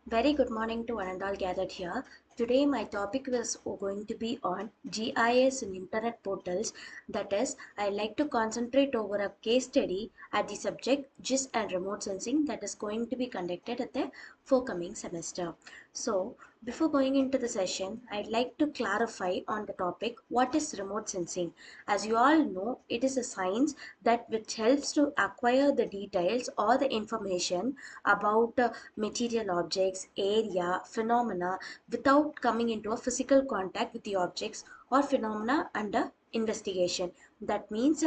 Very good morning to one and all gathered here. Today, my topic was going to be on GIS in internet portals. That is, I like to concentrate over a case study at the subject GIS and remote sensing that is going to be conducted at the forthcoming semester. So, before going into the session, I'd like to clarify on the topic what is remote sensing. As you all know, it is a science that which helps to acquire the details or the information about material objects, area, phenomena without coming into a physical contact with the objects or phenomena under investigation. That means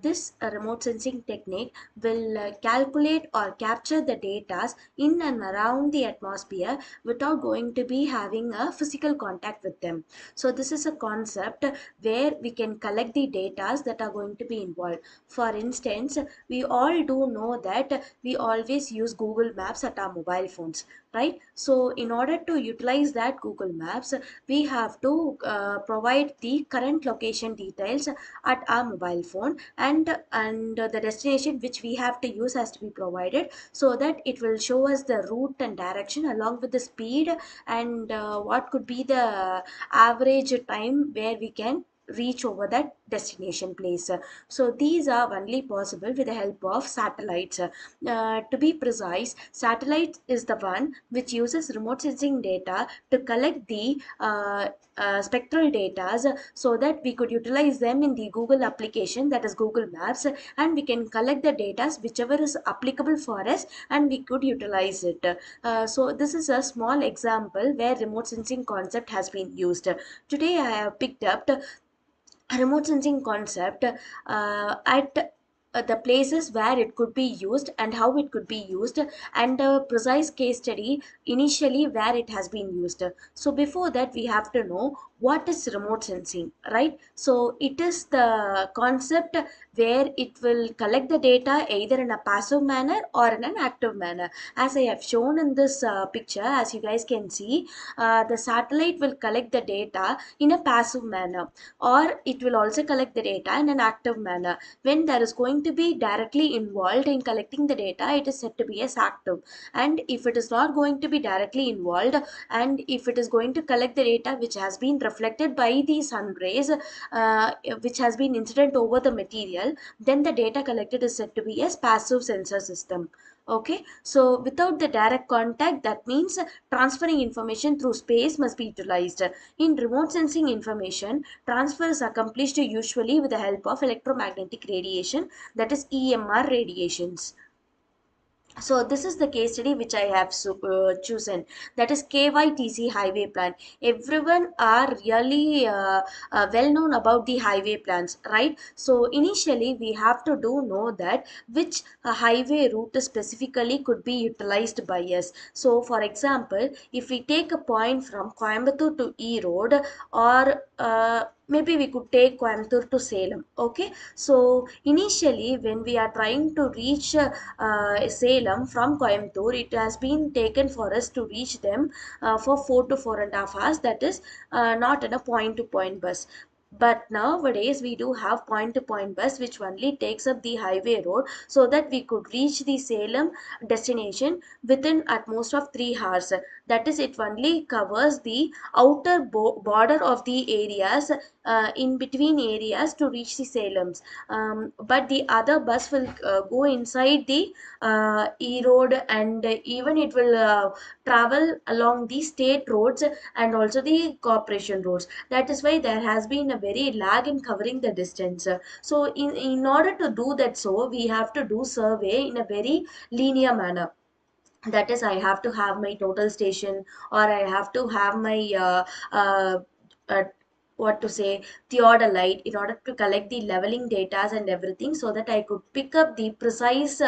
this remote sensing technique will calculate or capture the data in and around the atmosphere without going to be having a physical contact with them. So this is a concept where we can collect the data that are going to be involved. For instance, we all do know that we always use Google Maps at our mobile phones, right? So in order to utilize that Google Maps, we have to provide the current location details at our mobile phone, and the destination which we have to use has to be provided so that it will show us the route and direction along with the speed and what could be the average time where we can reach over that destination place. So these are only possible with the help of satellites. To be precise, satellite is the one which uses remote sensing data to collect the spectral data so that we could utilize them in the Google application, that is Google Maps, and we can collect the data whichever is applicable for us and we could utilize it. So this is a small example where remote sensing concept has been used. Today I have picked up remote sensing concept at the places where it could be used and how it could be used, and a precise case study initially where it has been used. So before that we have to know what is remote sensing, right? So it is the concept where it will collect the data either in a passive manner or in an active manner. As I have shown in this picture, as you guys can see, the satellite will collect the data in a passive manner, or it will also collect the data in an active manner. When there is going to be directly involved in collecting the data, it is said to be as active. And if it is not going to be directly involved, and if it is going to collect the data which has been reflected by the sun rays, which has been incident over the material, then the data collected is said to be as passive sensor system. Okay, so without the direct contact, that means transferring information through space must be utilized. In remote sensing, information transfer is accomplished usually with the help of electromagnetic radiation, that is EMR radiations. So this is the case study which I have chosen, that is KYTC highway plan. Everyone are really well known about the highway plans, right? So initially we have to do know that which highway route specifically could be utilized by us. So for example, if we take a point from Coimbatore to E Road, or maybe we could take Coimbatore to Salem. Okay, so initially when we are trying to reach Salem from Coimbatore, it has been taken for us to reach them for 4 to 4.5 hours. That is not in a point to point bus. But nowadays we do have point to point bus which only takes up the highway road so that we could reach the Salem destination within at most of 3 hours. That is, it only covers the outer border of the areas, in between areas to reach the Salem's. But the other bus will go inside the E road, and even it will travel along the state roads and also the corporation roads. That is why there has been a very lag in covering the distance. So in order to do that, so we have to do survey in a very linear manner. That is, I have to have my total station, or I have to have my uh, uh, what to say, theodolite, in order to collect the leveling data and everything, so that I could pick up the precise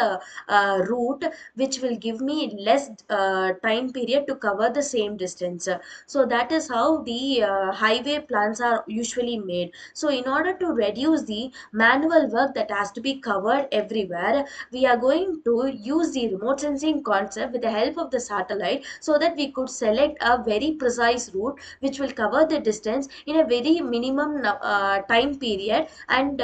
route which will give me less time period to cover the same distance. So that is how the highway plans are usually made. So in order to reduce the manual work that has to be covered everywhere, we are going to use the remote sensing concept with the help of the satellite so that we could select a very precise route which will cover the distance in a very minimum time period and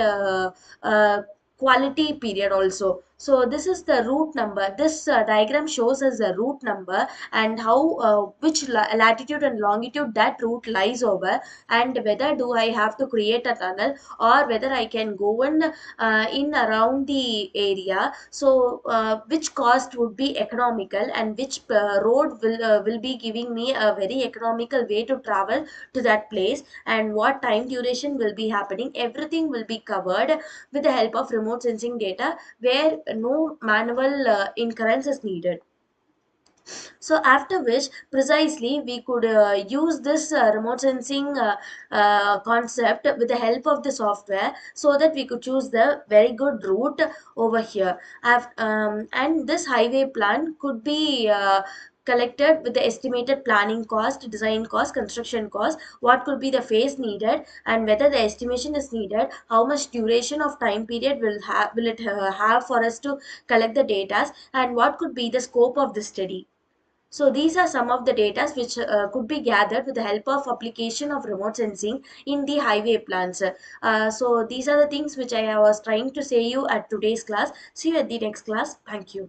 quality period also. So this is the route number. This diagram shows us the route number and how which latitude and longitude that route lies over, and whether do I have to create a tunnel or whether I can go in around the area. So which cost would be economical and which road will be giving me a very economical way to travel to that place, and what time duration will be happening. Everything will be covered with the help of remote sensing data where no manual incurrence is needed. So after which precisely we could use this remote sensing concept with the help of the software, so that we could choose the very good route over here. And this highway plan could be collected with the estimated planning cost, design cost, construction cost, what could be the phase needed, and whether the estimation is needed, how much duration of time period will it have for us to collect the data, and what could be the scope of the study. So these are some of the data which could be gathered with the help of application of remote sensing in the highway plans. So these are the things which I was trying to say you at today's class. See you at the next class. Thank you.